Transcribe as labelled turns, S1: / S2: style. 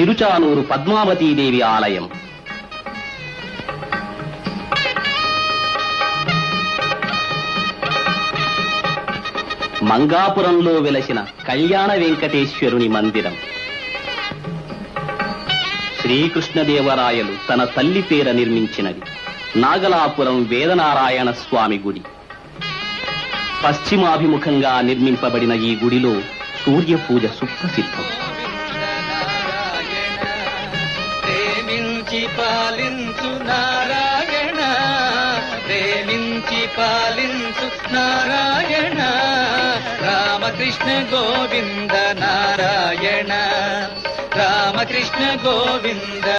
S1: తిరుచానూరు పద్మావతీదేవి ఆలయం. మంగాపురంలో వెలసిన కళ్యాణ వెంకటేశ్వరుని మందిరం. శ్రీకృష్ణదేవరాయలు తన తల్లి పేర నిర్మించినది నాగలాపురం వేదనారాయణ స్వామి గుడి. పశ్చిమాభిముఖంగా నిర్మింపబడిన ఈ గుడిలో సూర్య పూజ సుప్రసిద్ధం.
S2: ప్రేమించి పాలించు నారాయణ, ప్రేమించి పాలించు నారాయణ, రామకృష్ణ గోవింద నారాయణ, రామకృష్ణ గోవింద.